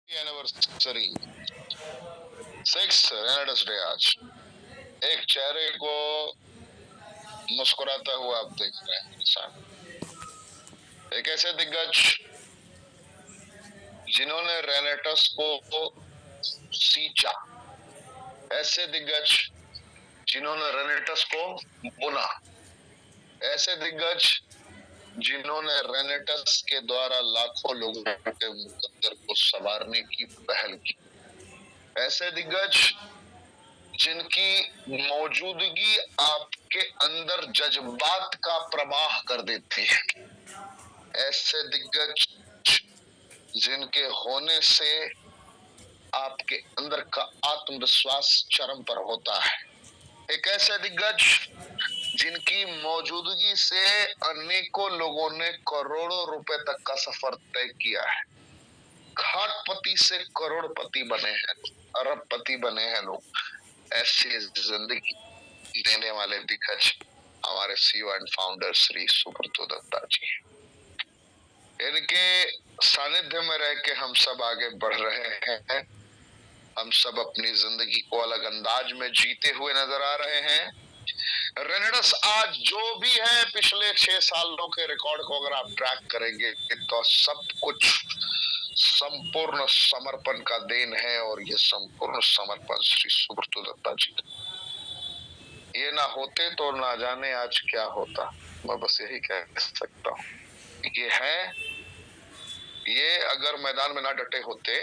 Anniversary 6 रेनेडस day आज। एक चेहरे को मुस्कुराता हुआ आप देख रहे हैं एक ऐसे दिग्गज जिन्होंने रेनेटस को सींचा, ऐसे दिग्गज जिन्होंने रेनेटस को बुना, ऐसे दिग्गज जिन्होंने रेनेटस के द्वारा लाखों लोगों के मुकद्दर को संवारने की पहल की, ऐसे दिग्गज जिनकी मौजूदगी आपके अंदर जज्बात का प्रवाह कर देती है, ऐसे दिग्गज जिनके होने से आपके अंदर का आत्मविश्वास चरम पर होता है, एक ऐसे दिग्गज जिनकी मौजूदगी से अनेकों लोगों ने करोड़ों रुपए तक का सफर तय किया है, घाटपति से करोड़पति बने हैं, अरबपति बने हैं लोग। ऐसी जिंदगी देने वाले दिग्गज हमारे CEO and founder Shri Subrato Dutta ji. इनके सानिध्य में रह के हम सब आगे बढ़ रहे हैं, हम सब अपनी जिंदगी को अलग अंदाज में जीते हुए नजर आ रहे हैं। रेनेडस आज जो भी है, पिछले 6 सालों के रिकॉर्ड को अगर आप ट्रैक करेंगे तो सब कुछ संपूर्ण समर्पण का देन है, और ये संपूर्ण समर्पण श्री सुब्रतो दत्ता जी का। ये ना होते तो ना जाने आज क्या होता, मैं बस यही कह सकता हूँ। ये है, ये अगर मैदान में ना डटे होते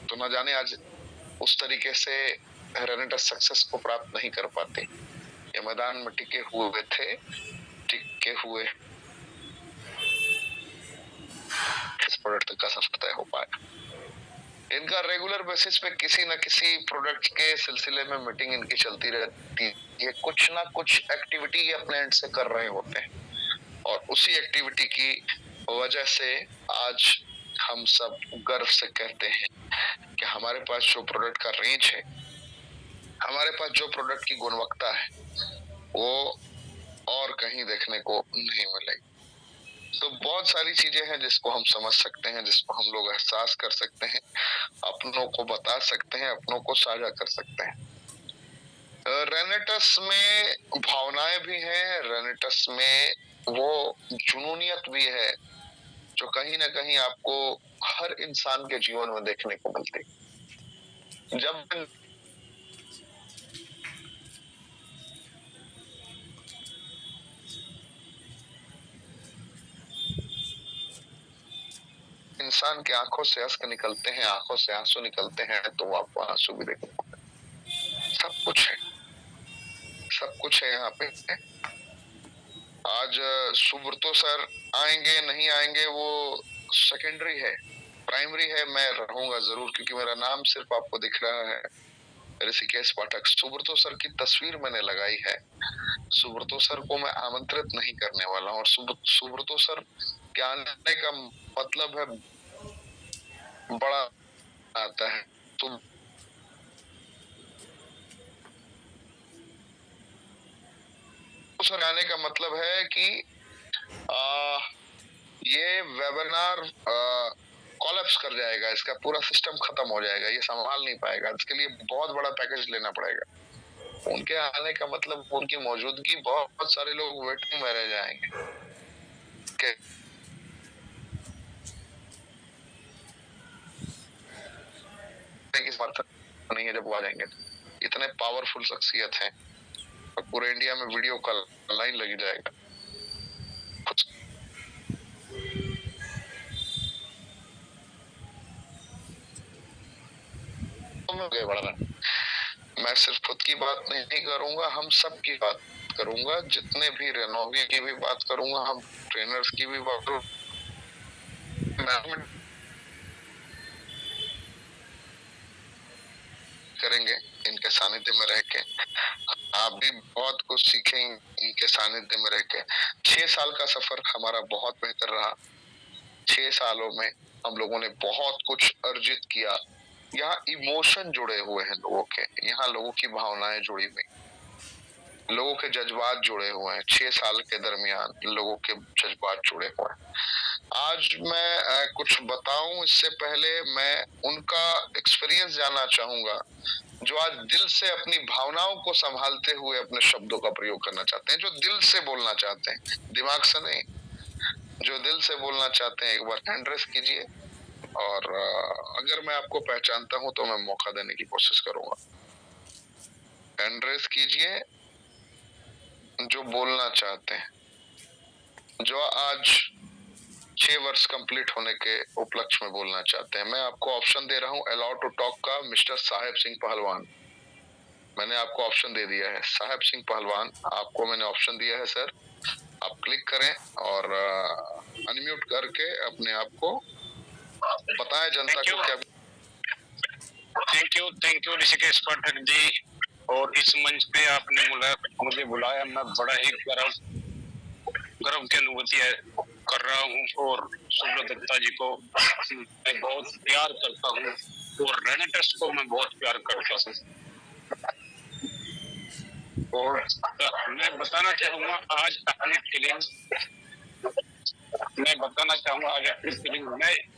तो ना जाने आज उस तरीके से रेनेडस सक्सेस को प्राप्त नहीं कर पाते। ये मैदान में टिके हुए थे, टिके हुए इस प्रोडक्ट का सफल तय हो पाया। इनका रेगुलर बेसिस पे किसी न किसी प्रोडक्ट के सिलसिले में मीटिंग इनकी चलती रहती है, ये कुछ ना कुछ एक्टिविटी ये अपने एंड से कर रहे होते हैं, और उसी एक्टिविटी की वजह से आज हम सब गर्व से कहते हैं कि हमारे पास जो प्रोडक्ट का रेंज है, हमारे पास जो प्रोडक्ट की गुणवत्ता है, वो और कहीं देखने को नहीं मिलेगी। तो बहुत सारी चीजें हैं जिसको हम समझ सकते हैं, जिसको हम लोग एहसास कर सकते हैं, अपनों को बता सकते हैं, अपनों को साझा कर सकते हैं। रेनेटस में भावनाएं भी हैं, रेनेटस में वो जुनूनियत भी है जो कहीं ना कहीं आपको हर इंसान के जीवन में देखने को मिलती। जब इंसान की आंखों से अश्क निकलते हैं, आंखों से आंसू निकलते हैं, तो आपको आंसू भी देखने को मिलते। सब कुछ है, सब कुछ है यहाँ पे। आज सुब्रतो सर आएंगे नहीं आएंगे वो सेकेंडरी है, प्राइमरी है, मैं रहूंगा जरूर, क्योंकि मेरा नाम सिर्फ आपको दिख रहा है ऋषिकेश पाठक। सुब्रतो सर की तस्वीर मैंने लगाई है, सुब्रतो सर को मैं आमंत्रित नहीं करने वाला हूँ, और सुब्रतो सर के आने का मतलब है बड़ा आता है। तो सर आने का मतलब है कि ये वेबिनार कॉलेप्स कर जाएगा, इसका पूरा सिस्टम खत्म हो जाएगा, ये संभाल नहीं पाएगा, इसके लिए बहुत बड़ा पैकेज लेना पड़ेगा। उनके आने का मतलब उनकी मौजूदगी, बहुत सारे लोग वेटिंग में रह जाएंगे। नहीं है जब वो आ जाएंगे, इतने पावरफुल शख्सियत हैं, और पूरे इंडिया में वीडियो कॉल लाइन लगी जाएगा। मैं सिर्फ खुद की बात नहीं करूंगा, हम सब की बात करूंगा, जितने भी रेनोवी की भी बात करूंगा, हम ट्रेनर्स की भी बात करेंगे इनके सानिध्य में रह के। आप भी बहुत कुछ सीखेंगे इनके सानिध्य में रह के। 6 साल का सफर हमारा बहुत बेहतर रहा। 6 सालों में हम लोगों ने बहुत कुछ अर्जित किया। यहाँ इमोशन जुड़े हुए हैं लोगों के, यहाँ लोगों की भावनाएं जुड़ी हुई, लोगों के जज्बात जुड़े हुए हैं। 6 साल के दरमियान लोगों के जज्बात जुड़े हुए हैं। आज मैं कुछ बताऊं इससे पहले मैं उनका एक्सपीरियंस जानना चाहूंगा जो आज दिल से अपनी भावनाओं को संभालते हुए अपने शब्दों का प्रयोग करना चाहते हैं, जो दिल से बोलना चाहते हैं, दिमाग से नहीं, जो दिल से बोलना चाहते हैं। एक बार हैंड रेस कीजिए और अगर मैं आपको पहचानता हूं तो मैं मौका देने की कोशिश करूंगा। हैंड रेस कीजिए जो बोलना चाहते हैं, जो आज 6 वर्ष कंप्लीट होने के उपलक्ष्य में बोलना चाहते हैं। मैं आपको ऑप्शन दे रहा हूं अलाउड टू टॉक का मिस्टर साहेब सिंह पहलवान। मैंने आपको ऑप्शन दे दिया है साहेब सिंह पहलवान, आपको मैंने ऑप्शन दिया है सर। आप क्लिक करें और अनम्यूट करके अपने आप को बताएं जनता को क्या। Thank you Rishikesh Pathak ji. और इस मंच पे आपने मुझे बुलाया, मैं बड़ा ही गर्व की अनुभूति कर रहा हूँ। और सुब्रत दत्ता जी को मैं बहुत प्यार करता हूँ और रेनेटस को मैं बहुत प्यार करता हूँ। और मैं बताना चाहूंगा आज अपनी फीलिंग्स, मैं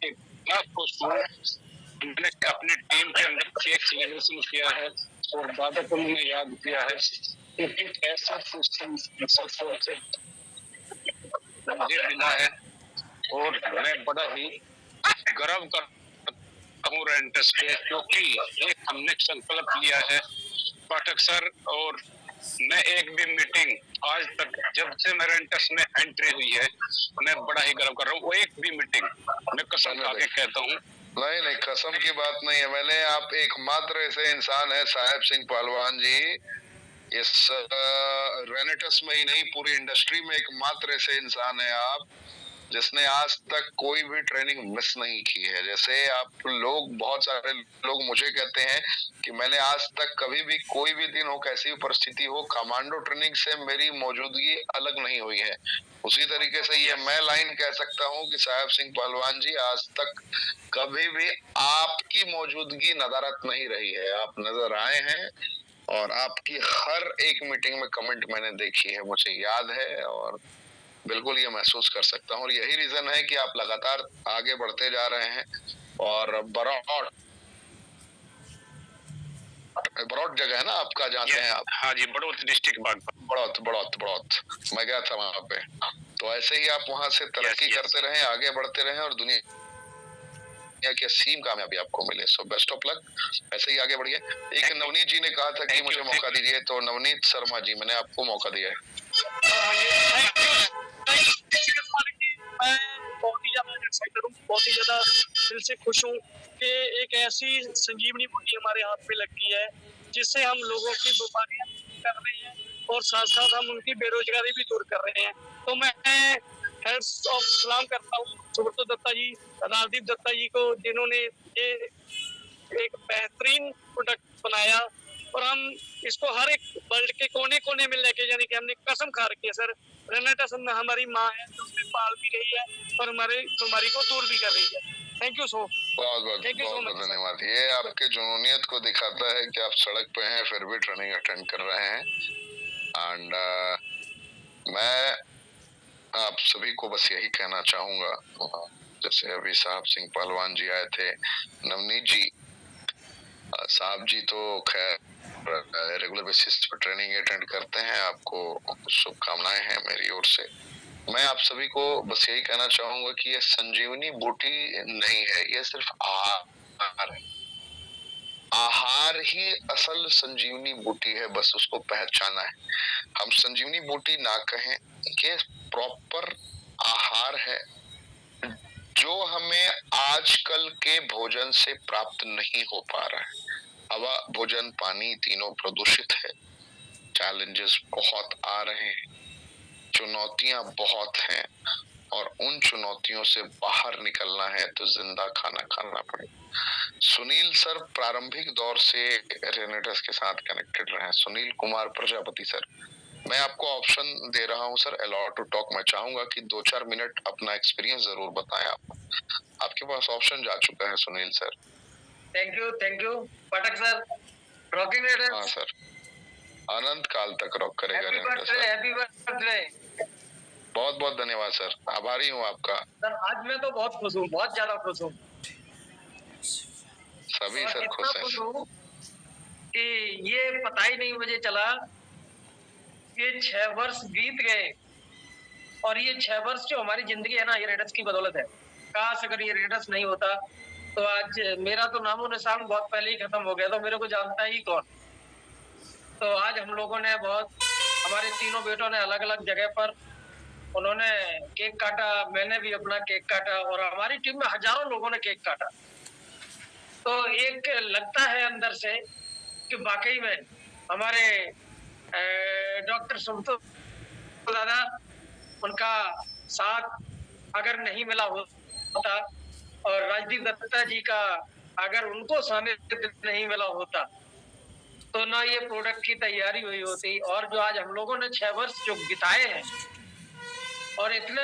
इतना खुश हूँ। मैंने अपनी टीम के अंदर एक सेलिब्रेशन किया है और दादा को मैंने याद किया है, क्योंकि ऐसा सिस्टम मुझे मिला है और मैं बड़ा ही गर्व करता हूँ रेंटस पे, क्योंकि एक हमने संकल्प लिया है पाठक सर और मैं एक भी मीटिंग आज तक जब से मैं रेंटस में एंट्री हुई है मैं बड़ा ही गर्व कर रहा हूँ। एक भी मीटिंग मैं कसम खा के कहता हूँ। नहीं कसम की बात नहीं है। मैंने आप एकमात्र ऐसे इंसान है साहेब सिंह पहलवान जी, इस रेनेटस में ही नहीं पूरी इंडस्ट्री में एकमात्र ऐसे इंसान है आप जिसने आज तक कोई भी ट्रेनिंग मिस नहीं की है। जैसे आप लोग, बहुत सारे लोग मुझे कहते हैं कि मैंने आज तक कभी भी कोई भी दिन हो, कैसी भी परिस्थिति हो, कमांडो ट्रेनिंग से मेरी मौजूदगी अलग नहीं हुई है। उसी तरीके से ये मैं लाइन कह सकता हूँ कि साहेब सिंह पहलवान जी आज तक कभी भी आपकी मौजूदगी नदारद नहीं रही है। आप नजर आए हैं और आपकी हर एक मीटिंग में कमेंट मैंने देखी है, मुझे याद है और बिल्कुल ये महसूस कर सकता हूँ। और यही रीजन है कि आप लगातार आगे बढ़ते जा रहे हैं। और बड़ौत जगह है ना आपका, जानते हैं आप? हाँ जी, बड़ौत डिस्ट्रिक्ट बागपत। बड़ौत मैं गया था वहां पे। तो ऐसे ही आप वहां से तरक्की करते रहें, आगे बढ़ते रहें और दुनिया की असीम कामयाबी आपको मिले। सो बेस्ट ऑफ लक, ऐसे ही आगे बढ़िए। एक नवनीत जी ने कहा था कि मुझे मौका दीजिए, तो नवनीत शर्मा जी मैंने आपको मौका दिया है। मैं बहुत ही ज्यादा एक्साइटेड हूँ, बहुत ही ज्यादा दिल से खुश हूँ कि एक ऐसी संजीवनी बूटी हमारे हाथ में लगी है जिससे हम लोगों की बीमारियां कर रहे हैं और साथ साथ हम उनकी बेरोजगारी भी दूर कर रहे हैं। तो मैं हेड्स ऑफ सलाम करता हूँ सुब्रत दत्ता जी, राजदीप दत्ता जी को, जिन्होंने ये एक बेहतरीन प्रोडक्ट बनाया और हम इसको हर एक वर्ल्ड के कोने कोने में लेके जाने की हमने कसम खा रखी है सर। रेनेटस हमारी माँ है जो हमें पाल भी रही है और हमारे बीमारी को दूर भी कर रही है। थैंक यू सो बहुत धन्यवाद। ये आपके जुनूनियत को दिखाता है कि आप सड़क पे हैं फिर भी ट्रेनिंग अटेंड कर रहे हैं। एंड मैं आप सभी को बस यही कहना चाहूंगा, जैसे अभी साहब सिंह पहलवान जी आए थे, नवनीत जी साहब जी तो खैर रेगुलर बेसिस पर ट्रेनिंग अटेंड करते हैं, आपको शुभकामनाएं हैं मेरी ओर से। मैं आप सभी को बस यही कहना चाहूंगा कि ये संजीवनी बूटी नहीं है, ये सिर्फ आहार है। आहार ही असल संजीवनी बूटी है, बस उसको पहचाना है। हम संजीवनी बूटी ना कहें, ये प्रॉपर आहार है जो हमें आजकल के भोजन से प्राप्त नहीं हो पा रहा है। हवा, भोजन, पानी तीनों प्रदूषित है। चैलेंजेस बहुत आ रहे हैं, चुनौतियां बहुत हैं और उन चुनौतियों से बाहर निकलना है तो जिंदा खाना खाना पड़ेगा। सुनील सर प्रारंभिक दौर से रेनेटस के साथ कनेक्टेड रहे हैं। सुनील कुमार प्रजापति सर, मैं आपको ऑप्शन दे रहा हूं सर अलाउड टू टॉक। मैं चाहूंगा कि 2-4 मिनट अपना एक्सपीरियंस जरूर बताएं आप। आपके पास ऑप्शन जा चुका है Sunil sir. Thank you Pathak sir. Rocking रेनेटस। हाँ सर, अनंत काल तक रॉक करेगा हैप्पी रेनेटस। Birthday, happy birthday. बहुत बहुत धन्यवाद सर, आभारी हूँ आपका। सर आज मैं तो बहुत खुश हूँ, बहुत ज्यादा खुश हूँ। सभी और सर इतना खुश हैं। खुश हूँ कि ये पता ही नहीं मुझे चला कि 6 वर्ष बीत गए, और ये 6 वर्ष जो हमारी जिंदगी है ना, ये रेडस की बदौलत है। काश अगर ये रेडस नहीं होता तो आज मेरा तो नामो निशान बहुत पहले ही खत्म हो गया, तो मेरे को जानता ही कौन। तो आज हम लोगों ने हमारे तीनों बेटों ने अलग अलग जगह पर उन्होंने केक काटा, मैंने भी अपना केक काटा, और हमारी टीम में हजारों लोगों ने केक काटा। तो एक लगता है अंदर से कि वाकई में हमारे डॉक्टर सुमतो दादा, उनका साथ अगर नहीं मिला होता, और राजदीप दत्ता जी का अगर उनको सानिध्य नहीं मिला होता, तो ना ये प्रोडक्ट की तैयारी हुई होती। और जो आज हम लोगों ने 6 वर्ष जो बिताए हैं, और इतने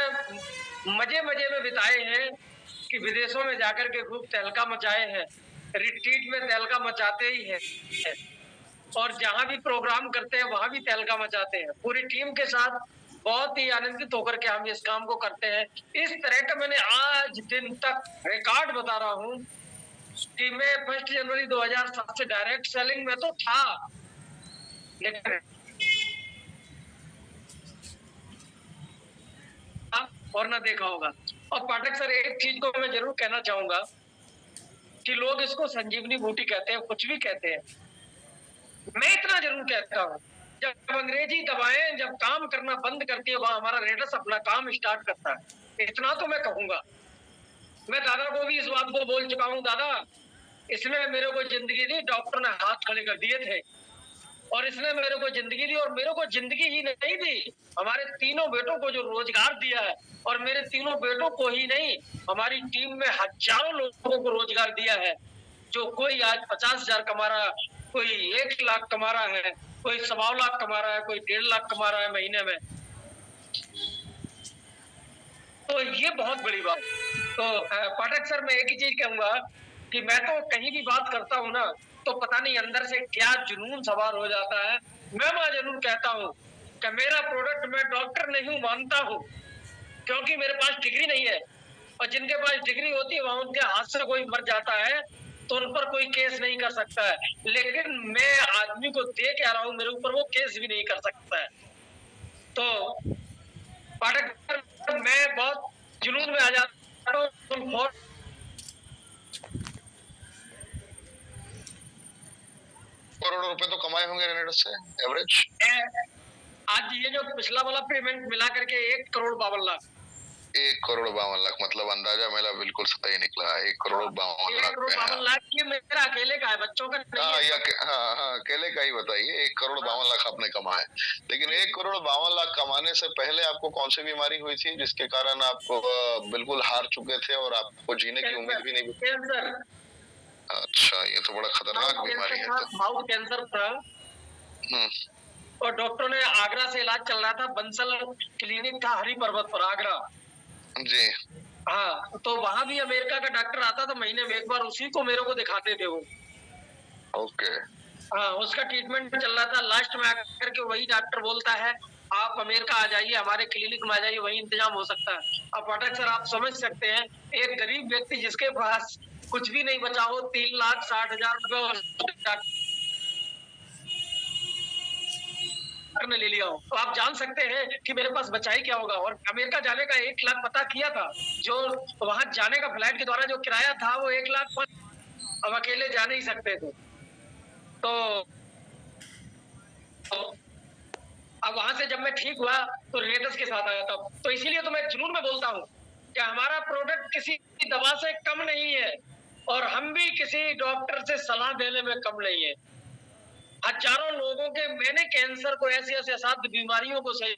मजे मजे में बिताए हैं कि विदेशों में जाकर के खूब तहलका मचाए हैं, रिट्रीट में तहलका मचाते ही है, और जहां भी प्रोग्राम करते हैं वहां भी तहलका मचाते हैं। पूरी टीम के साथ बहुत ही आनंदित होकर के हम इस काम को करते हैं। इस तरह का मैंने आज दिन तक रिकॉर्ड बता रहा हूँ कि मैं 1 जनवरी 2007 से डायरेक्ट सेलिंग में तो था, लेकिन और ना देखा होगा। और पाठक सर, एक चीज को मैं जरूर कहना चाहूंगा कि लोग इसको संजीवनी बूटी कहते हैं, कुछ भी कहते हैं, मैं इतना जरूर कहता हूँ, जब अंग्रेजी दवाएं जब काम करना बंद करती है, वहां हमारा रेडस अपना काम स्टार्ट करता है। इतना तो मैं कहूंगा। मैं दादा को भी इस बात को बोल चुका हूँ, दादा इसने मेरे को जिंदगी दी, डॉक्टर ने हाथ खड़े कर दिए थे, और इसने मेरे को जिंदगी दी, और मेरे को जिंदगी ही नहीं दी, हमारे तीनों बेटों को जो रोजगार दिया है, और मेरे तीनों बेटों को ही नहीं, हमारी टीम में हजारों लोगों को रोजगार दिया है। जो कोई आज 50,000 कमा रहा है, कोई 1 लाख कमा रहा है, कोई 1.25 लाख कमा रहा है, कोई 1.5 लाख कमा रहा है महीने में। तो ये बहुत बड़ी बात। तो पाठक सर, मैं एक ही चीज कहूंगा कि मैं तो कहीं भी बात करता हूँ ना, तो पता नहीं अंदर से क्या जुनून सवार हो जाता है। मैं जरूर कहता हूँ कि मेरा प्रोडक्ट मैं डॉक्टर नहीं हूँ, मानता हूँ, क्योंकि मेरे पास डिग्री नहीं है, और जिनके पास डिग्री होती है वहां उनके हाथ से कोई मर जाता है तो उन पर कोई केस नहीं कर सकता है, लेकिन मैं आदमी को दे के आ रहा हूँ, मेरे ऊपर वो केस भी नहीं कर सकता है। तो पाठक, मैं बहुत जुनून में आ जाता हूँ। करोड़ों रुपए तो कमाए होंगे रेनेडस से एवरेज। आज ये जो पिछला वाला पेमेंट मिला करके 1,52,00,000, 1,52,00,000 मतलब अंदाजा मेरा बिल्कुल सही निकला। 1,52,00,000 पे है। 1,52,00,000 ये मेरा अकेले का है, बच्चों का नहीं है। हाँ, अकेले का ही बताइए। 1,52,00,000 आपने कमाए, लेकिन 1,52,00,000 कमाने से पहले आपको कौन सी बीमारी हुई थी जिसके कारण आप बिल्कुल हार चुके थे और आपको जीने की उम्मीद भी नहीं? कैंसर। अच्छा, ये तो बड़ा खतरनाक बीमारी है। माउथ कैंसर था, और डॉक्टर ने आगरा से इलाज चल रहा था, बंसल क्लिनिक था हरी पर्वत पर, आगरा जी। हाँ, तो वहां भी अमेरिका का डॉक्टर आता था महीने में एक बार, उसी को मेरे को दिखाते थे वो। ओके। हाँ, उसका ट्रीटमेंट चल रहा था। लास्ट में आकर के वही डॉक्टर बोलता है आप अमेरिका आ जाइए, हमारे क्लिनिक में आ जाइए, वही इंतजाम हो सकता है। अब पाठक सर, आप समझ सकते हैं, एक गरीब व्यक्ति जिसके पास कुछ भी नहीं बचा हो, 3,60,000 रुपए ने ले लिया हो, तो आप जान सकते हैं कि मेरे पास बचा ही क्या होगा। और अमेरिका जाने का 1 लाख पता किया था, जो वहां जाने का फ्लाइट के द्वारा जो किराया था वो 1 लाख, अब अकेले जा नहीं सकते थे। तो अब वहां से जब मैं ठीक हुआ तो रिलेटिव्स के साथ आया था। तो इसीलिए तो मैं जुनून में बोलता हूँ कि हमारा प्रोडक्ट किसी दवा से कम नहीं है, और हम भी किसी डॉक्टर से सलाह देने में कम नहीं है। हजारों लोगों के, मैंने कैंसर को, ऐसी ऐसी असाध्य बीमारियों को सही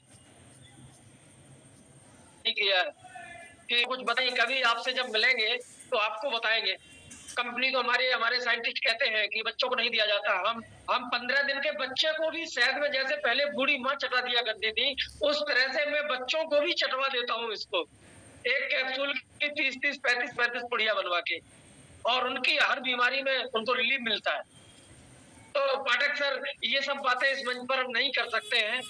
किया है कि कुछ बताइए, कभी आपसे जब मिलेंगे तो आपको बताएंगे। कंपनी तो हमारे साइंटिस्ट कहते हैं कि बच्चों को नहीं दिया जाता। हम 15 दिन के बच्चे को भी शहद में, जैसे पहले बूढ़ी माँ चटा दिया करती थी, उस तरह से मैं बच्चों को भी चटवा देता हूँ इसको, एक कैप्सूल की 30-30, 35-35 पुड़िया बनवा के, और उनकी हर बीमारी में उनको रिलीफ मिलता है। तो पाठक सर, ये सब बातें इस मंच पर हम नहीं कर सकते हैं।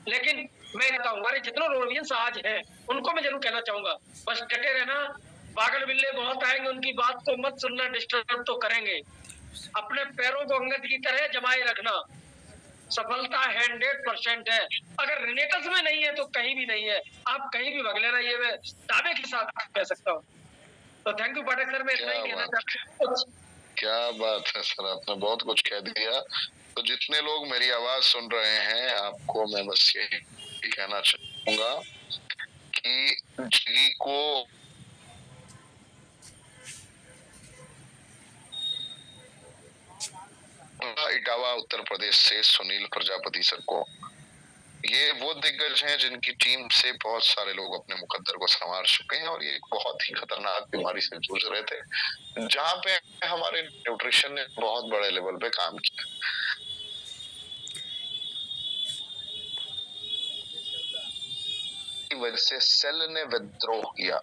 लेकिन मैं कहता हूँ हमारे जितने रोडियंस आज हैं उनको मैं जरूर कहना चाहूंगा, बस डटे रहना। पागल बिल्ले बहुत आएंगे, उनकी बात को मत सुनना, डिस्टर्ब तो करेंगे। अपने पैरों को अंगद की तरह जमाए रखना। सफलता 100% है। अगर रिलेटर्स में नहीं है तो कहीं भी नहीं है। आप कहीं भी भग लेना, ये मैं दावे के साथ कह सकता हूँ। तो थैंक यू पाठक सर, मैं इतना ही कहना चाहता हूँ। क्या बात है सर, आपने बहुत कुछ कह दिया। तो जितने लोग मेरी आवाज सुन रहे हैं, आपको मैं बस यही कहना चाहूंगा कि जी को इटावा उत्तर प्रदेश से सुनील प्रजापति सर को, ये वो दिग्गज हैं जिनकी टीम से बहुत सारे लोग अपने मुकद्दर को संवार चुके हैं और ये एक बहुत ही खतरनाक बीमारी से जूझ रहे थे, जहां पे हमारे न्यूट्रिशन ने बहुत बड़े लेवल पे काम किया। वजह से सेल ने विद्रोह किया।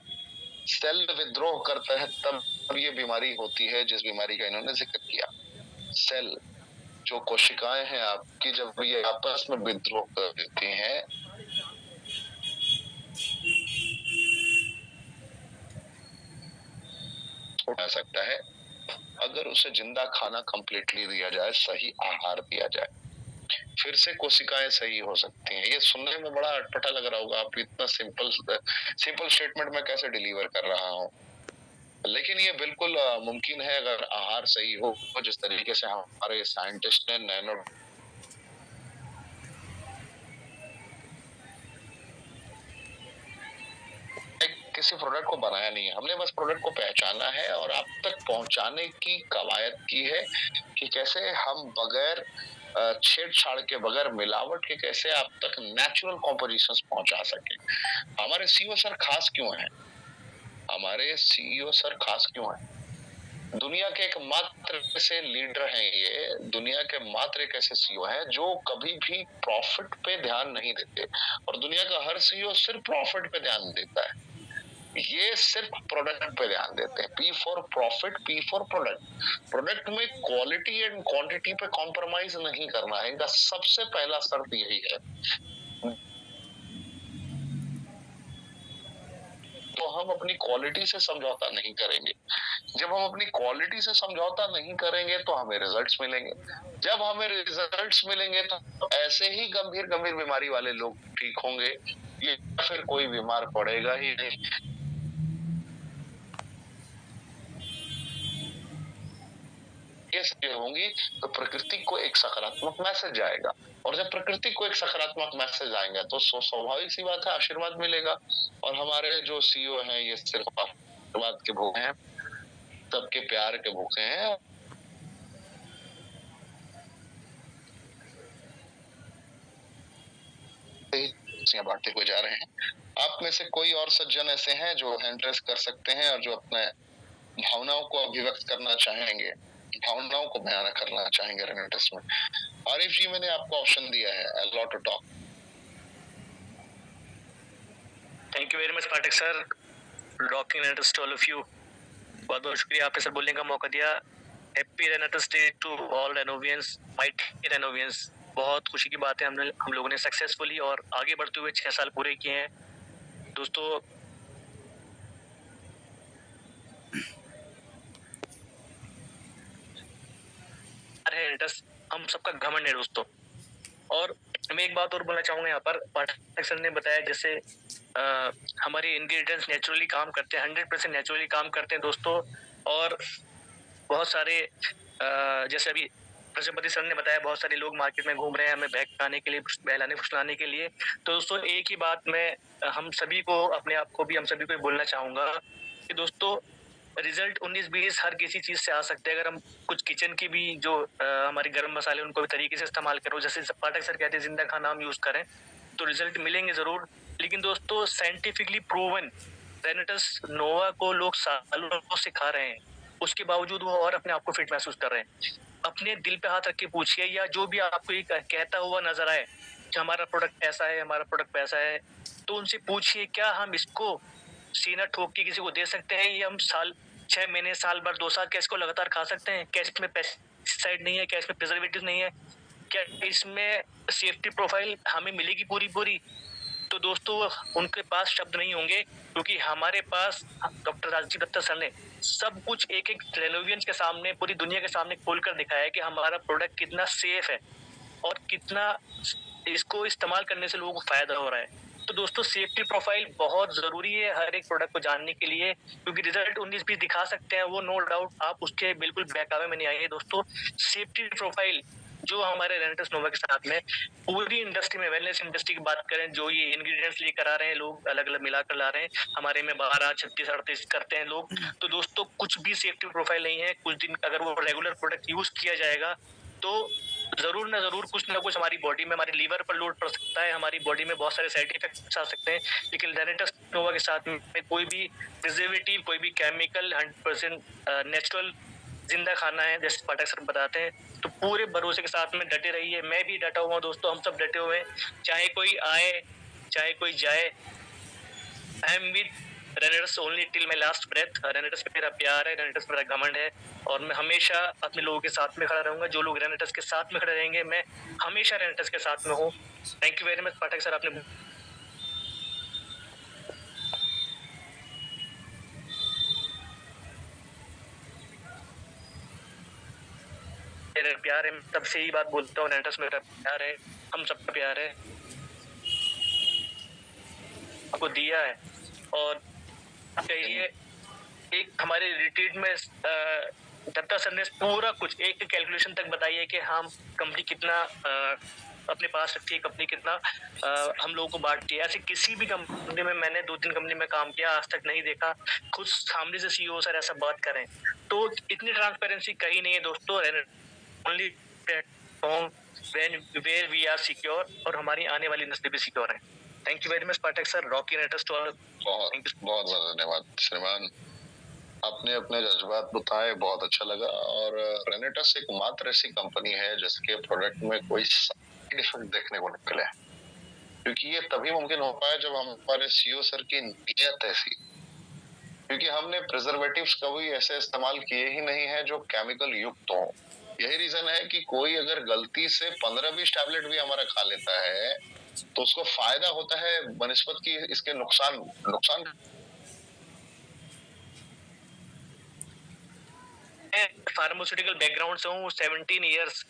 सेल विद्रोह करता है तब ये बीमारी होती है जिस बीमारी का इन्होंने जिक्र किया। सेल, जो कोशिकाएं हैं आपकी, जब ये आपस में विद्रोह कर देती हैं, उठा सकता है अगर उसे जिंदा खाना कंप्लीटली दिया जाए, सही आहार दिया जाए, फिर से कोशिकाएं सही हो सकती हैं। ये सुनने में बड़ा अटपटा लग रहा होगा, आप इतना सिंपल स्टेटमेंट में कैसे डिलीवर कर रहा हूँ, लेकिन ये बिल्कुल मुमकिन है अगर आहार सही हो। जिस तरीके से हमारे साइंटिस्ट ने नैनो किसी प्रोडक्ट को बनाया नहीं है, हमने बस प्रोडक्ट को पहचाना है और आप तक पहुंचाने की कवायद की है कि कैसे हम बगैर छेड़छाड़ के, बगैर मिलावट के, कैसे आप तक नेचुरल कॉम्पोजिशंस पहुंचा सके। हमारे सीईओ सर खास क्यों हैं? हमारे सीईओ सर खास क्यों हैं? दुनिया के एकमात्र ऐसे लीडर हैं, ये दुनिया के मात्र एक ऐसे सीईओ हैं जो कभी भी प्रॉफिट पे ध्यान नहीं देते, और दुनिया का हर सीईओ सिर्फ प्रॉफिट पे ध्यान देता है। ये सिर्फ प्रोडक्ट पे ध्यान देते हैं। P for profit, P for product. Product में क्वालिटी एंड क्वांटिटी पे कॉम्प्रोमाइज नहीं करना है, इनका सबसे पहला शर्त यही है। तो हम अपनी क्वालिटी से समझौता नहीं करेंगे। जब हम अपनी क्वालिटी से समझौता नहीं करेंगे तो हमें रिजल्ट्स मिलेंगे। जब हमें रिजल्ट्स मिलेंगे तो ऐसे ही गंभीर गंभीर बीमारी वाले लोग ठीक होंगे, या फिर कोई बीमार पड़ेगा ही नहीं। ये होंगी तो प्रकृति को एक सकारात्मक मैसेज जाएगा, और जब प्रकृति को एक सकारात्मक मैसेज आएगा तो स्वाभाविक सी बात है आशीर्वाद मिलेगा। और हमारे जो सीईओ हैं ये सिर्फ आशीर्वाद के भूखे हैं, सबके प्यार के भूखे हैं। बांटते हुए जा रहे हैं। आप में से कोई और सज्जन ऐसे हैं जो हैंड रेस कर सकते हैं और जो अपने भावनाओं को अभिव्यक्त करना चाहेंगे, भावनाओं को बयान करना चाहेंगे रेनेटिस में? आरिफ जी, मैंने आपको ऑप्शन दिया है, a lot to talk। Thank you very much Pathak sir, rocking रेनेटिस टू ऑल ऑफ यू। बहुत बहुत शुक्रिया आपने सर बोलने का मौका दिया। हैप्पी रेनेटिस डे टू ऑल रेनोवियंस, माइटी रेनोवियंस। बहुत खुशी की बात है, हम लोगों ने सक्सेसफुली और आगे बढ़ते हुए 6 साल पूरे किए हैं दोस्तों। हम सबका घमंड है दोस्तों। और मैं एक बात और बोलना चाहूंगा यहाँ पर, पाठक सर ने बताया जैसे हमारे इंग्रेडिएंट्स नेचुरली काम करते हैं, 100% नेचुरली काम करते हैं दोस्तों। और बहुत सारे जैसे अभी प्रजापति सर ने बताया, बहुत सारे लोग मार्केट में घूम रहे हैं हमें बहकाने के लिए, बहलाने फुसलाने के लिए। तो दोस्तों एक ही बात मैं हम सभी को, अपने आप को भी, हम सभी को बोलना चाहूंगा कि दोस्तों रिजल्ट 19-20 हर किसी चीज से आ सकते हैं। अगर हम कुछ किचन की भी जो हमारे गर्म मसाले उनको भी तरीके से इस्तेमाल करो, जैसे पाठक सर कहते हैं जिंदा खाना हम यूज करें, तो रिजल्ट मिलेंगे जरूर। लेकिन दोस्तों साइंटिफिकली प्रूवन रेनेटिस नोवा को लोग सालों से खा रहे हैं, उसके बावजूद वो और अपने आप को फिट महसूस कर रहे हैं। अपने दिल पे हाथ रख के पूछिए, या जो भी आपको ये कहता हुआ नजर आए कि हमारा प्रोडक्ट ऐसा है, हमारा प्रोडक्ट पैसा है, तो उनसे पूछिए क्या हम इसको सीना ठोक के किसी को दे सकते हैं? ये हम 6 महीने, साल भर, 2 साल क्या इसको लगातार खा सकते हैं? क्या इसमें पेस्टिसाइड नहीं है? क्या इसमें प्रिजर्वेटिव नहीं है? क्या इसमें सेफ्टी प्रोफाइल हमें मिलेगी पूरी पूरी? तो दोस्तों उनके पास शब्द नहीं होंगे, क्योंकि हमारे पास डॉक्टर राजीव दत्ता सर ने सब कुछ एक एक रेनोवियंस के सामने, पूरी दुनिया के सामने खोलकर दिखाया है कि हमारा प्रोडक्ट कितना सेफ है और कितना इसको इस्तेमाल करने से लोगों को फायदा हो रहा है। तो दोस्तों सेफ्टी प्रोफाइल बहुत जरूरी है हर एक प्रोडक्ट को जानने के लिए, क्योंकि रिजल्ट 19-20 दिखा सकते हैं वो, नो डाउट, आप उसके बिल्कुल बहकावे में नहीं आइए दोस्तों। सेफ्टी प्रोफाइल जो हमारे रेनेटस नोवा के साथ में पूरी इंडस्ट्री में, वेलनेस इंडस्ट्री की बात करें, जो ये इंग्रेडिएंट्स लेकर आ रहे हैं लोग, अलग अलग मिलाकर ला रहे हैं, हमारे में 12, 36, 38 करते हैं लोग। तो दोस्तों कुछ भी सेफ्टी प्रोफाइल नहीं है। कुछ दिन अगर वो रेगुलर प्रोडक्ट यूज किया जाएगा तो जरूर ना जरूर कुछ ना कुछ हमारी बॉडी में, हमारी लीवर पर लोड पड़ सकता है, हमारी बॉडी में बहुत सारे साइड इफेक्ट्स आ सकते हैं। लेकिन रेनेटस नोवा के साथ में कोई भी प्रिजर्वेटिव, कोई भी केमिकल, 100% नेचुरल जिंदा खाना है, जैसे पाठक सर बताते हैं। तो पूरे भरोसे के साथ में डटे रहिए। मैं भी डटा हुआ हूं दोस्तों, हम सब डटे हुए हैं, चाहे कोई आए चाहे कोई जाए। I am with Renatus only till my last breath. Renatus पे मेरा प्यार है, रेनेटस मेरा घमंड है, और मैं हमेशा अपने लोगों के साथ में खड़ा रहूंगा। जो लोग रेनेटस के साथ में खड़े रहेंगे, मैं हमेशा रेनेटस के साथ में हूँ। Thank you very much Pathak sir, आपने मेरा प्यार है, तब से ही बात बोलता हूँ, रेनेटस मेरा प्यार है, हम सबका प्यार है, आपको दिया है। और कहिए एक हमारे रिट्रीट में दत्ता सर ने पूरा कुछ एक कैलकुलेशन तक बताई है कि हम कंपनी कितना अपने पास रखती है, कंपनी कितना हम लोगों को बांटती है। ऐसे किसी भी कंपनी में, मैंने 2-3 कंपनी में काम किया, आज तक नहीं देखा खुद सामने से सीईओ सर ऐसा बात करें। तो इतनी ट्रांसपेरेंसी कहीं नहीं है दोस्तों। Only platform where we are secure, और हमारी आने वाली नस्लें भी सिक्योर है। Thank you very much Pathak sir, Rocky Renatus to all. बहुत बहुत धन्यवाद श्रीमान, आपने अपने जज्बात बताए, बहुत अच्छा लगा। और रेनेटस एक मात्र ऐसी कंपनी है जिसके प्रोडक्ट में कोई साइड इफेक्ट देखने को निकले, क्योंकि ये तभी मुमकिन हो पाया जब हमारे सीईओ सर की नीयत ऐसी, क्योंकि हमने प्रिजर्वेटिव्स कभी ऐसे इस्तेमाल किए ही नहीं है जो केमिकल युक्त हो। यही रीजन है कि कोई अगर गलती से 15-20 टैबलेट भी हमारा खा लेता है तो उसको फायदा होता है बनिस्बत की इसके नुकसान। फार्मास्यूटिकल बैकग्राउंड से हूँ, 17 इयर्स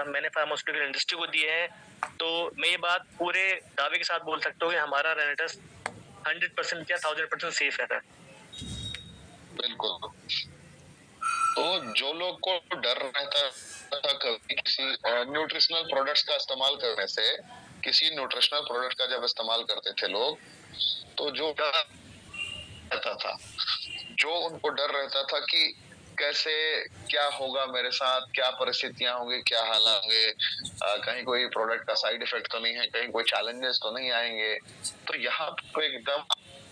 मैंने फार्मास्यूटिकल इंडस्ट्री को दिए हैं। तो मैं ये बात पूरे दावे के साथ बोल सकता हूँ कि हमारा रेनेटस 100% या 1000% सेफ है। बिल्कुल। तो जो लोग को डर रहता था कभी किसी न्यूट्रिशनल प्रोडक्ट्स का इस्तेमाल करने से, किसी न्यूट्रिशनल प्रोडक्ट का जब इस्तेमाल करते थे लोग, तो जो डर रहता था, जो उनको डर रहता था कि कैसे क्या होगा मेरे साथ, क्या परिस्थितियां होंगी, क्या हालात होंगे, कहीं कोई प्रोडक्ट का साइड इफेक्ट तो नहीं है, कहीं कोई चैलेंजेस तो नहीं आएंगे। तो यहाँ पे एकदम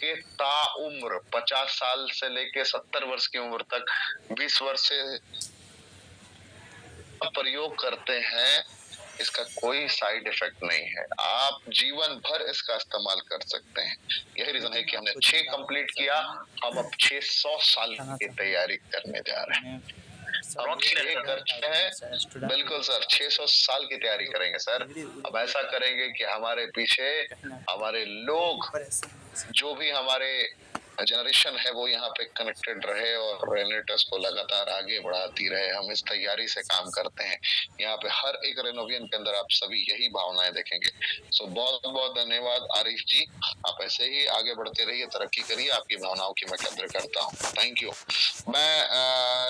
के ताउम्र 50 साल से लेके 70 वर्ष की उम्र तक 20 वर्ष से प्रयोग करते हैं, इसका कोई साइड इफेक्ट नहीं है, आप जीवन भर इसका इस्तेमाल कर सकते हैं। यही रीजन है कि हमने 6 कंप्लीट किया, हम अब 600 साल की तैयारी करने जा रहे हैं। हम 6 कर चुके हैं, बिल्कुल सर, 600 साल की तैयारी करेंगे सर। अब ऐसा करेंगे कि हमारे पीछे हमारे लोग, जो भी हमारे जनरेशन है, वो यहाँ पे कनेक्टेड रहे और रेनेटस को लगातार आगे बढ़ाती रहे। हम इस तैयारी से काम करते हैं। यहाँ पे हर एक रेनोवियन के अंदर आप सभी यही भावनाएं देखेंगे। सो बहुत बहुत धन्यवाद आरिफ जी, आप ऐसे ही आगे बढ़ते रहिए, तरक्की करिए, आपकी भावनाओं की मैं कद्र करता हूँ। Thank you. मैं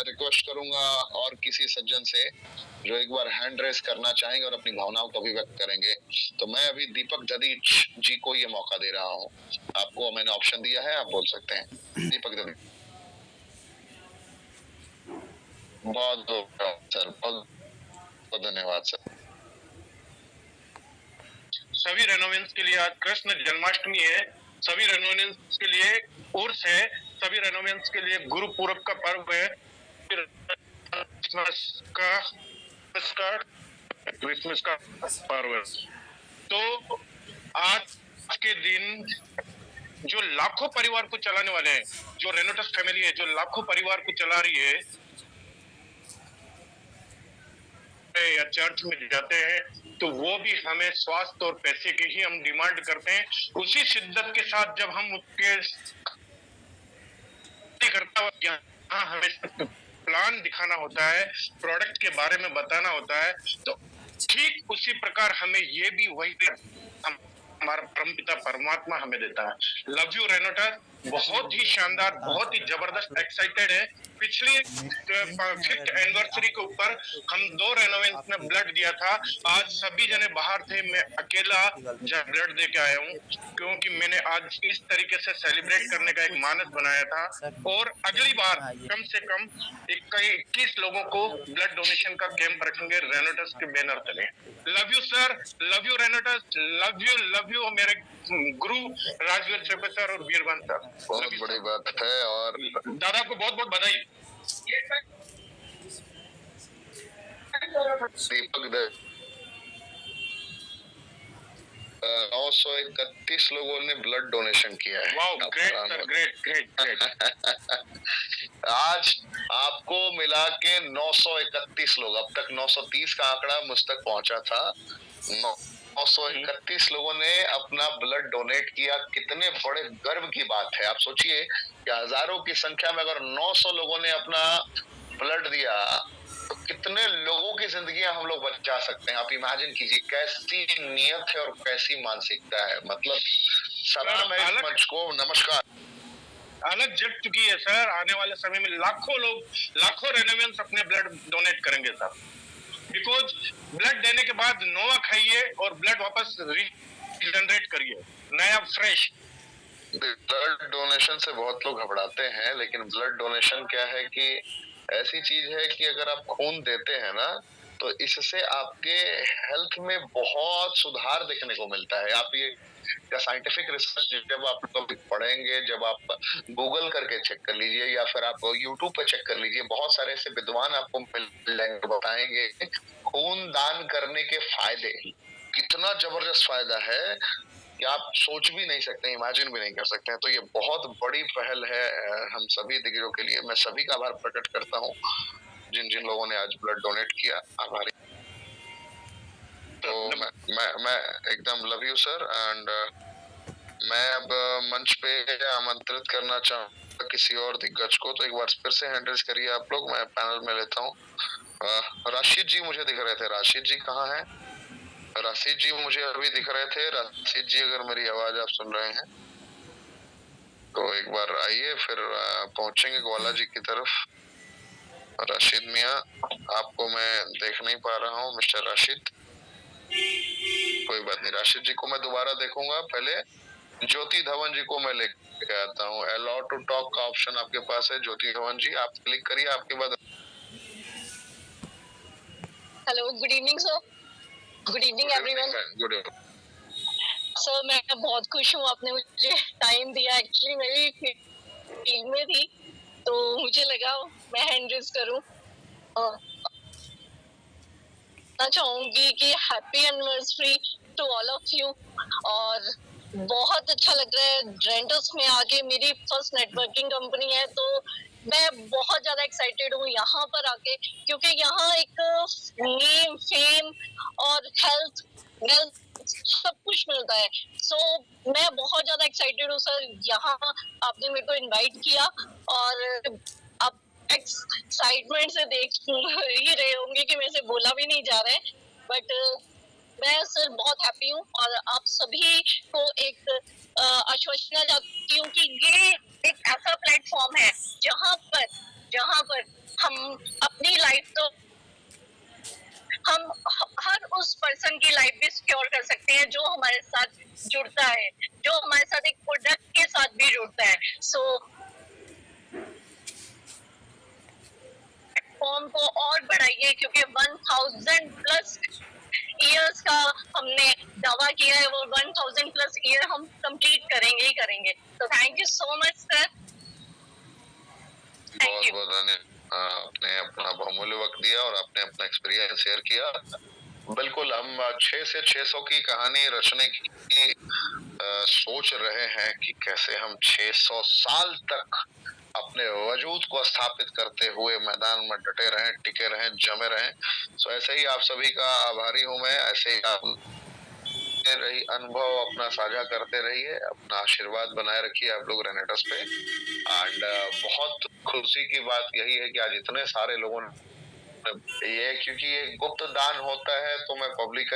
रिक्वेस्ट करूंगा और किसी सज्जन से जो एक बार हैंड रेस करना चाहेंगे और अपनी भावनाओं को अभिव्यक्त करेंगे, तो मैं अभी दीपक जदीच जी को ये मौका दे रहा हूँ। आपको मैंने ऑप्शन दिया है, आप बोल सकते हैं। दीपक जदीच। बहुत सर, बहुत धन्यवाद सर। सभी रेनोवेंस के लिए आज कृष्ण जन्माष्टमी है, सभी रेनोवेंस के लिए उर्स है, सभी रेनोवेंस के लिए गुरु पूरब का पर्व है, क्रिसमस का पर्व है। तो आज के दिन जो लाखों परिवार को चलाने वाले हैं, जो रेनेटस फैमिली है, जो लाखों परिवार को चला रही है, या चर्च में जाते हैं तो वो भी हमें स्वास्थ्य और पैसे की ही हम डिमांड करते हैं। उसी शिद्दत के साथ जब हम उसके करता यहाँ हमें प्लान दिखाना होता है, प्रोडक्ट के बारे में बताना होता है, तो ठीक उसी प्रकार हमें ये भी वही हमारा परमपिता परमात्मा हमें देता है। लव यू रेनोटर, बहुत ही शानदार, बहुत ही जबरदस्त एक्साइटेड है। पिछली 5th एनिवर्सरी के ऊपर हम 2 रेनोवेंस में ब्लड दिया था। आज सभी जने बाहर थे, मैं अकेला ब्लड दे के आया हूँ, क्योंकि मैंने आज इस तरीके से सेलिब्रेट करने का एक मानस बनाया था। और अगली बार कम से कम 21 लोगों को ब्लड डोनेशन का कैंप रखेंगे रेनोटस के बैनर तले। Love you sir, love you रेनोटस, लव यू मेरे गुरु राजवीर चेपे सर और वीरवन सर। बहुत बड़ी बात है। और दादा को बहुत बहुत बधाई। दीपक दे 931 लोगों ने ब्लड डोनेशन किया है। Wow, great sir, great great great. आज आपको मिला के 931 लोग, अब तक 930 का आंकड़ा मुझ तक पहुंचा था। 931 लोगों ने अपना ब्लड डोनेट किया। कितने बड़े गर्व की बात है। आप सोचिए कि हजारों की संख्या में अगर 900 लोगों ने अपना ब्लड दिया तो कितने लोगों की जिंदगियां हम लोग बचा सकते हैं। आप इमेजिन कीजिए कैसी नियत है और कैसी मानसिकता है। मतलब सदर में इस मंच को नमस्कार। अलग जग चुकी है सर। आने वाले समय में लाखों लोग, लाखों रेनोवेंस अपने ब्लड डोनेट करेंगे सर, बिकॉज ब्लड देने के बाद नोवा खाइए और ब्लड वापस रिजनरेट करिए, नया फ्रेश। ब्लड डोनेशन से बहुत लोग घबराते हैं, लेकिन ब्लड डोनेशन क्या है कि ऐसी चीज है कि अगर आप खून देते हैं ना तो इससे आपके हेल्थ में बहुत सुधार देखने को मिलता है। आप ये साइंटिफिक रिसर्च जब आप कभी पढ़ेंगे, जब आप गूगल करके चेक कर लीजिए या फिर आप यूट्यूब पे चेक कर लीजिए, बहुत सारे ऐसे विद्वान आपको मिलेंगे, बताएंगे खून दान करने के फायदे। कितना जबरदस्त फायदा है कि आप सोच भी नहीं सकते, इमेजिन भी नहीं कर सकते हैं। तो ये बहुत बड़ी पहल है हम सभी दिग्गजों के लिए। मैं सभी का आभार प्रकट करता हूँ जिन जिन लोगों ने आज ब्लड डोनेट किया। आभारी। तो मैं एकदम लव यू सर। एंड मैं अब मंच पे आमंत्रित करना चाहूँगा किसी और दिग्गज को। तो एक बार फिर से हैंड रेज करिए आप लोग, मैं पैनल में लेता हूँ। राशिद जी मुझे दिख रहे थे। राशिद जी कहाँ हैं? राशिद जी मुझे अभी दिख रहे थे। राशिद जी अगर मेरी आवाज आप सुन रहे हैं तो एक बार आइए, फिर पहुंचेंगे ग्वाला जी की तरफ। राशिद मियाँ, आपको मैं देख नहीं पा रहा हूँ मिस्टर राशिद। कोई बात नहीं, राशिद जी को मैं दोबारा देखूंगा। पहले ज्योति धवन जी को मैं लेके आता हूँ। अलाउ टू टॉक का ऑप्शन आपके पास है। ज्योति धवन जी आप क्लिक करिए, आपके बाद। Hello, good evening sir. Good evening everyone. Good evening sir, मैं बहुत खुश हूँ आपने मुझे टाइम दिया। एक्चुअली मैं भी फील्ड में थी तो मुझे लगा मैं हैंड रेज करूँ। चाहूंगी कि happy anniversary to all of you. और बहुत अच्छा लग रहा है रेंटस में आके। मेरी फर्स्ट नेटवर्किंग कंपनी है तो मैं बहुत ज्यादा एक्साइटेड हूँ यहाँ पर आके, क्योंकि यहाँ एक नेम, फेम और हेल्थ, वेल्थ सब कुछ मिलता है। सो मैं बहुत ज्यादा एक्साइटेड हूँ सर। यहाँ आपने मेरे को इनवाइट किया और आप एक्साइटमेंट से देख ही रहे होंगे कि मेरे से बोला भी नहीं जा रहा है। बट मैं सर बहुत हैप्पी हूँ और आप सभी को एक आश्वासन देना चाहती हूँ कि ये एक ऐसा प्लेटफॉर्म है जहाँ पर हम अपनी लाइफ तो हम हर उस पर्सन की लाइफ भी सिक्योर कर सकते हैं जो हमारे साथ जुड़ता है, जो हमारे साथ एक प्रोडक्ट के साथ भी जुड़ता है। सो प्लेटफॉर्म को और बढ़ाइए, क्योंकि 1000 प्लस ईयर्स का हमने दावा किया है, वो 1000 प्लस ईयर हम कंप्लीट करेंगे ही करेंगे। तो thank you so much sir. बहुत बहुत धन्यवाद। आपने अपना बहुमूल्य वक्त दिया और आपने अपना एक्सपीरियंस शेयर किया। बिल्कुल, हम 6 से 600 की कहानी रचने की सोच रहे हैं कि कैसे हम 600 साल तक अपने वजूद को स्थापित करते हुए मैदान में डटे रहें, टिके रहें, जमे रहें। सो ऐसे ही आप सभी का आभारी हूं मैं। ऐसे ही आप रही अनुभव अपना साझा करते रहिए, अपना आशीर्वाद बनाए रखिए आप लोग रेनेटस पे। एंड बहुत खुशी की बात यही है कि आज इतने सारे लोगों ने ये, क्योंकि ये गुप्त दान होता है तो मैं पब्लिक